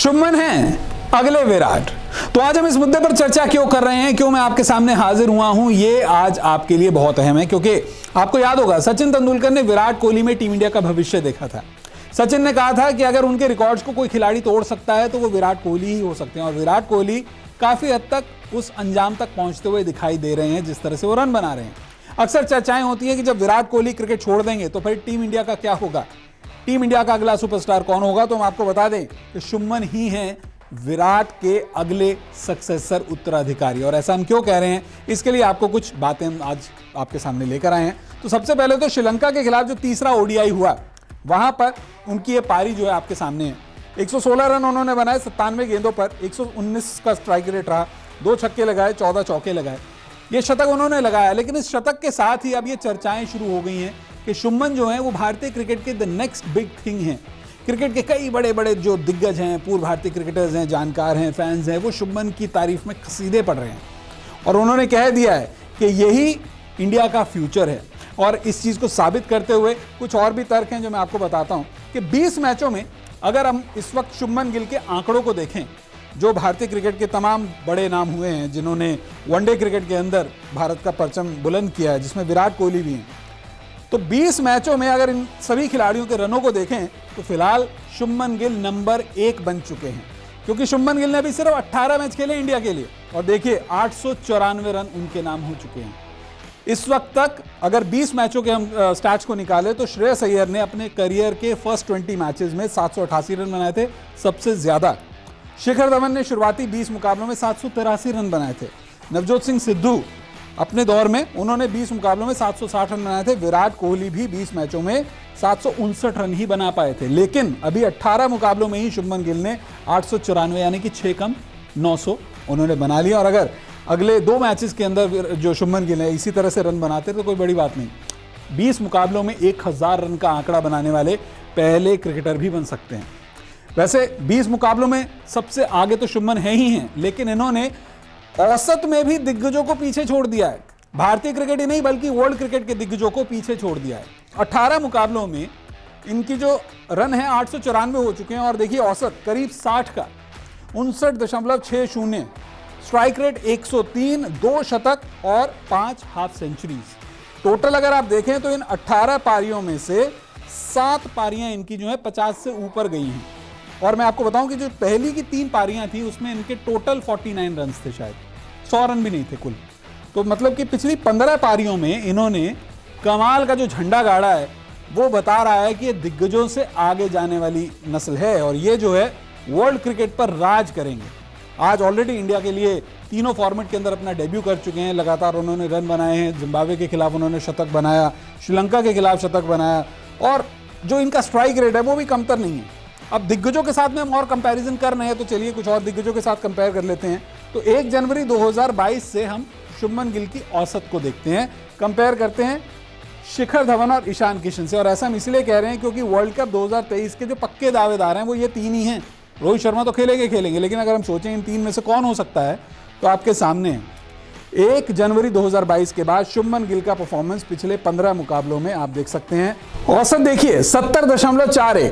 शुभमन है अगले विराट। तो आज हम इस मुद्दे पर चर्चा क्यों कर रहे हैं, क्यों मैं आपके सामने हाजिर हुआ हूं, ये आज आपके लिए बहुत अहम है। क्योंकि आपको याद होगा सचिन तेंदुलकर ने विराट कोहली में टीम इंडिया का भविष्य देखा था। सचिन ने कहा था कि अगर उनके रिकॉर्ड्स को कोई खिलाड़ी तोड़ सकता है तो वो विराट कोहली ही हो सकते हैं। और विराट कोहली काफी हद तक उस अंजाम तक पहुंचते हुए दिखाई दे रहे हैं जिस तरह से वो रन बना रहे हैं। अक्सर चर्चाएं होती है कि जब विराट कोहली क्रिकेट छोड़ देंगे तो फिर टीम इंडिया का क्या होगा, टीम इंडिया का अगला सुपरस्टार कौन होगा। तो हम आपको बता दें कि शुभमन ही हैं विराट के अगले सक्सेसर, उत्तराधिकारी। और ऐसा हम क्यों कह रहे हैं, इसके लिए आपको कुछ बातें हम आज आपके सामने लेकर आए हैं। तो सबसे पहले तो श्रीलंका के खिलाफ जो तीसरा ओडीआई हुआ, वहां पर उनकी ये पारी जो है आपके सामने है। 116 रन उन्होंने बनाए 97 गेंदों पर, 119 का स्ट्राइक रेट रहा, 2 छक्के लगाए, 14 चौके लगाए, ये शतक उन्होंने लगाया। लेकिन इस शतक के साथ ही अब ये चर्चाएं शुरू हो गई हैं कि शुभमन जो है वो भारतीय क्रिकेट के द नेक्स्ट बिग थिंग हैं। क्रिकेट के कई बड़े बड़े जो दिग्गज हैं, पूर्व भारतीय क्रिकेटर्स हैं, जानकार हैं, फैंस हैं, वो शुभमन की तारीफ में कसीदे पढ़ रहे हैं। और उन्होंने कह दिया है कि यही इंडिया का फ्यूचर है। और इस चीज़ को साबित करते हुए कुछ और भी तर्क हैं जो मैं आपको बताता हूं कि 20 मैचों में अगर हम इस वक्त शुभमन गिल के आंकड़ों को देखें, जो भारतीय क्रिकेट के तमाम बड़े नाम हुए हैं जिन्होंने वनडे क्रिकेट के अंदर भारत का परचम बुलंद किया है, जिसमें विराट कोहली भी हैं, तो 20 मैचों में अगर इन सभी खिलाड़ियों के रनों को देखें तो फिलहाल शुभमन गिल नंबर 1 बन चुके हैं। क्योंकि शुभमन गिल ने अभी सिर्फ 18 मैच खेले इंडिया के लिए और देखिए 894 रन उनके नाम हो चुके हैं इस वक्त तक। अगर 20 मैचों के हम स्टैट्स को निकाले तो श्रेयस अय्यर ने अपने करियर के फर्स्ट 20 मैचेस में 788 रन बनाए थे, सबसे ज्यादा। शिखर धवन ने शुरुआती 20 मुकाबलों में 783 रन बनाए थे। नवजोत सिंह सिद्धू अपने दौर में उन्होंने 20 मुकाबलों में 760 रन बनाए थे। विराट कोहली भी 20 मैचों में 759 रन ही बना पाए थे। लेकिन अभी 18 मुकाबलों में ही शुभमन गिल ने 894 यानी कि 6 कम 900 उन्होंने बना लिया। और अगर अगले 2 मैचेस के अंदर जो शुभमन गिल है इसी तरह से रन बनाते तो कोई बड़ी बात नहीं, 20 मुकाबलों में 1000 रन का आंकड़ा बनाने वाले पहले क्रिकेटर भी बन सकते हैं। वैसे 20 मुकाबलों में सबसे आगे तो शुभमन है ही हैं, लेकिन इन्होंने औसत में भी दिग्गजों को पीछे छोड़ दिया है। भारतीय क्रिकेट ही नहीं बल्कि वर्ल्ड क्रिकेट के दिग्गजों को पीछे छोड़ दिया है। 18 मुकाबलों में इनकी जो रन है 894 हो चुके हैं और देखिए औसत करीब 60 का 59.60, स्ट्राइक रेट 103, 2 शतक और 5 हाफ सेंचुरीज। टोटल अगर आप देखें तो इन 18 पारियों में से 7 पारियां इनकी जो है 50 से ऊपर गई हैं। और मैं आपको बताऊं कि जो पहली की 3 पारियां थी उसमें इनके टोटल 49 रन थे, शायद 100 रन भी नहीं थे कुल। तो मतलब कि पिछली 15 पारियों में इन्होंने कमाल का जो झंडा गाड़ा है वो बता रहा है कि ये दिग्गजों से आगे जाने वाली नस्ल है और ये जो है वर्ल्ड क्रिकेट पर राज करेंगे। आज ऑलरेडी इंडिया के लिए तीनों फॉर्मेट के अंदर अपना डेब्यू कर चुके हैं, लगातार उन्होंने रन बनाए हैं। जिम्बाब्वे के खिलाफ उन्होंने शतक बनाया, श्रीलंका के खिलाफ शतक बनाया और जो इनका स्ट्राइक रेट है वो भी कमतर नहीं है। अब दिग्गजों के साथ में हम और कंपैरिजन कर रहे हैं तो चलिए कुछ और दिग्गजों के साथ कंपेयर कर लेते हैं। तो 1 जनवरी 2022 से हम शुभमन गिल की औसत को देखते हैं, कंपेयर करते हैं शिखर धवन और ईशान किशन से। और ऐसा हम इसलिए कह रहे हैं क्योंकि वर्ल्ड कप 2023 के जो पक्के दावेदार हैं वो ये 3 ही हैं। रोहित शर्मा तो खेलेंगे, लेकिन अगर हम सोचें इन 3 में से कौन हो सकता है तो आपके सामने है 1 जनवरी 2022 के बाद शुभमन गिल का परफॉर्मेंस पिछले 15 मुकाबलों में आप देख सकते हैं। औसत देखिए 70.41,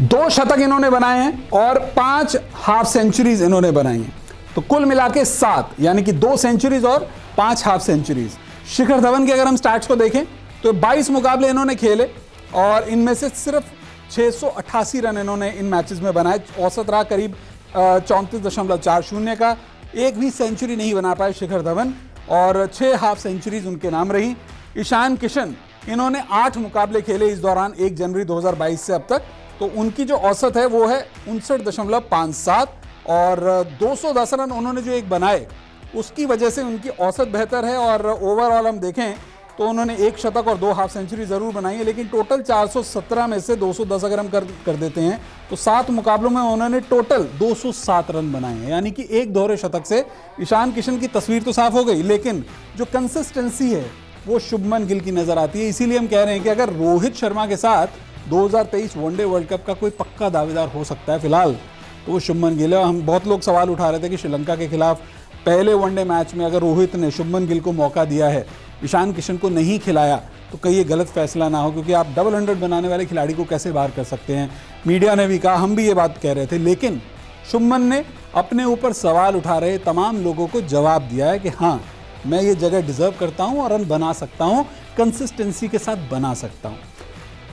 2 शतक इन्होंने बनाए हैं और 5 हाफ सेंचुरीज इन्होंने बनाई हैं। तो कुल मिला के 7, यानी कि 2 सेंचुरीज और 5 हाफ सेंचुरीज। शिखर धवन के अगर हम स्टैट्स को देखें तो 22 मुकाबले इन्होंने खेले और इनमें से सिर्फ 688 रन इन्होंने इन मैचेस में बनाए। औसत रहा करीब 34.40 का। एक भी सेंचुरी नहीं बना पाए शिखर धवन और 6 हाफ सेंचुरीज उनके नाम रही। ईशान किशन इन्होंने 8 मुकाबले खेले इस दौरान 1 जनवरी 2022 से अब तक। तो उनकी जो औसत है वो है 59.57 और 210 रन उन्होंने जो एक बनाए उसकी वजह से उनकी औसत बेहतर है। और ओवरऑल हम देखें तो उन्होंने 1 शतक और 2 हाफ सेंचुरी जरूर बनाई है, लेकिन टोटल 417 में से 210 अगर हम कर देते हैं तो 7 मुकाबलों में उन्होंने टोटल 207 रन बनाए हैं, यानी कि 1 दोहरे शतक से ईशान किशन की तस्वीर तो साफ हो गई, लेकिन जो कंसिस्टेंसी है वो शुभमन गिल की नजर आती है। इसीलिए हम कह रहे हैं कि अगर रोहित शर्मा के साथ 2023 वनडे वर्ल्ड कप का कोई पक्का दावेदार हो सकता है फिलहाल तो वो शुभमन गिल है। हम बहुत लोग सवाल उठा रहे थे कि श्रीलंका के खिलाफ पहले वनडे मैच में अगर रोहित ने शुभमन गिल को मौका दिया है, ईशान किशन को नहीं खिलाया, तो कहीं ये गलत फैसला ना हो, क्योंकि आप डबल 100 बनाने वाले खिलाड़ी को कैसे बाहर कर सकते हैं। मीडिया ने भी कहा, हम भी ये बात कह रहे थे, लेकिन शुभमन ने अपने ऊपर सवाल उठा रहे तमाम लोगों को जवाब दिया है कि हाँ, मैं ये जगह डिजर्व करता हूं और रन बना सकता हूं, कंसिस्टेंसी के साथ बना सकता हूं।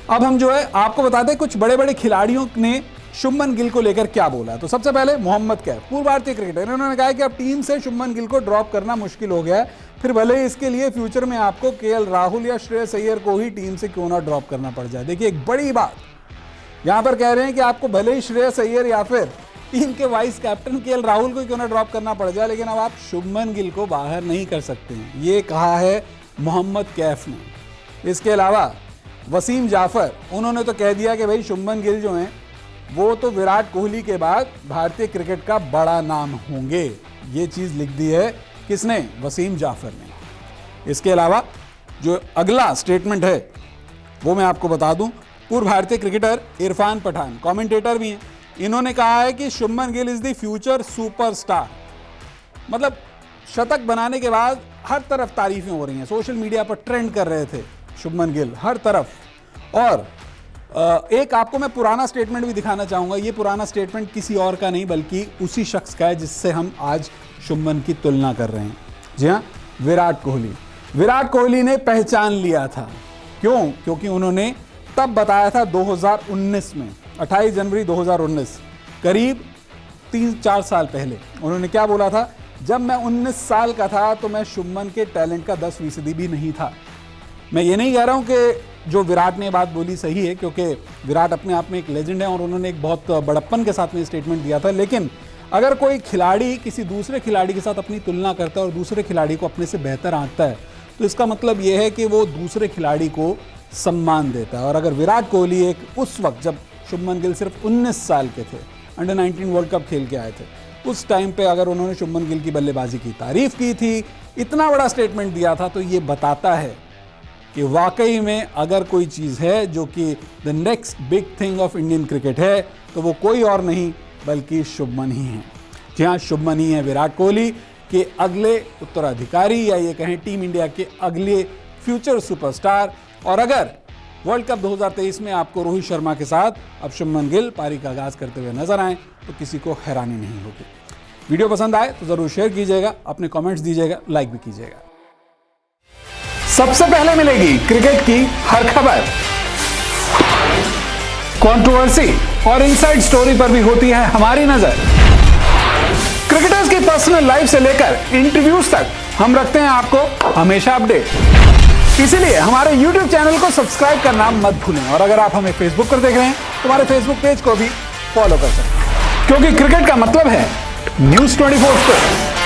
अब हम जो है आपको बता दें कुछ बड़े बड़े खिलाड़ियों ने शुभमन गिल को लेकर क्या बोला है। तो सबसे पहले मोहम्मद कैफ, पूर्व भारतीय क्रिकेटर, इन्होंने कहा कि अब टीम से शुभमन गिल को ड्रॉप करना मुश्किल हो गया है, फिर भले ही इसके लिए फ्यूचर में आपको केएल राहुल या श्रेयस अय्यर को ही टीम से क्यों ना ड्रॉप करना पड़ जाए। देखिए एक बड़ी बात यहां पर कह रहे हैं कि आपको भले ही श्रेयस अय्यर या फिर टीम के वाइस कैप्टन केएल राहुल को क्यों ना ड्रॉप करना पड़ जाए, लेकिन अब आप शुभमन गिल को बाहर नहीं कर सकते हैं, ये कहा है मोहम्मद कैफ ने। इसके अलावा वसीम जाफर, उन्होंने तो कह दिया कि भाई शुभमन गिल जो हैं वो तो विराट कोहली के बाद भारतीय क्रिकेट का बड़ा नाम होंगे, ये चीज लिख दी है किसने, वसीम जाफर ने। इसके अलावा जो अगला स्टेटमेंट है वो मैं आपको बता दूं, पूर्व भारतीय क्रिकेटर इरफान पठान, कमेंटेटर भी हैं, इन्होंने कहा है कि Shubman Gill is the future superstar. मतलब शतक बनाने के बाद हर तरफ तारीफें हो रही हैं, सोशल मीडिया पर ट्रेंड कर रहे थे शुभमन गिल हर तरफ। और एक आपको मैं पुराना स्टेटमेंट भी दिखाना चाहूंगा, ये पुराना स्टेटमेंट किसी और का नहीं बल्कि उसी शख्स का है जिससे हम आज शुभमन की तुलना कर रहे हैं। जी हाँ, विराट कोहली। विराट कोहली ने पहचान लिया था, क्यों? क्योंकि उन्होंने तब बताया था 2019 में, 28 जनवरी 2019, करीब 3-4 साल पहले, उन्होंने क्या बोला था, जब मैं 19 साल का था तो मैं शुभमन के टैलेंट का 10% भी नहीं था। मैं ये नहीं कह रहा हूं कि जो विराट ने बात बोली सही है, क्योंकि विराट अपने आप में एक लेजेंड है और उन्होंने एक बहुत बड़प्पन के साथ में स्टेटमेंट दिया था, लेकिन अगर कोई खिलाड़ी किसी दूसरे खिलाड़ी के साथ अपनी तुलना करता है और दूसरे खिलाड़ी को अपने से बेहतर आंकता है, तो इसका मतलब यह है कि वो दूसरे खिलाड़ी को सम्मान देता है। और अगर विराट कोहली एक उस वक्त जब शुभमन गिल सिर्फ 19 साल के थे, अंडर 19 वर्ल्ड कप खेल के आए थे, उस टाइम पे अगर उन्होंने शुभमन गिल की बल्लेबाजी की तारीफ की थी, इतना बड़ा स्टेटमेंट दिया था, तो ये बताता है कि वाकई में अगर कोई चीज़ है जो कि the next big thing of Indian cricket है, तो वो कोई और नहीं बल्कि शुभमन ही है। जी हाँ, शुभमन ही है विराट कोहली के अगले उत्तराधिकारी, या ये कहें टीम इंडिया के अगले फ्यूचर सुपरस्टार। और अगर वर्ल्ड कप 2023 में आपको रोहित शर्मा के साथ अब शुभमन गिल पारी का आगाज करते हुए नजर आए, तो किसी को हैरानी नहीं होगी। वीडियो पसंद आए तो जरूर शेयर कीजिएगा, अपने कमेंट्स दीजिएगा, लाइक भी कीजिएगा। सबसे पहले मिलेगी क्रिकेट की हर खबर, कंट्रोवर्सी और इनसाइड स्टोरी पर भी होती है हमारी नजर। क्रिकेटर्स की पर्सनल लाइफ से लेकर इंटरव्यूज तक हम रखते हैं आपको हमेशा अपडेट। इसीलिए हमारे YouTube चैनल को सब्सक्राइब करना मत भूलें, और अगर आप हमें Facebook पर देख रहे हैं तो हमारे Facebook पेज को भी फॉलो कर सकते हैं, क्योंकि क्रिकेट का मतलब है News 24 स्पोर्ट्स।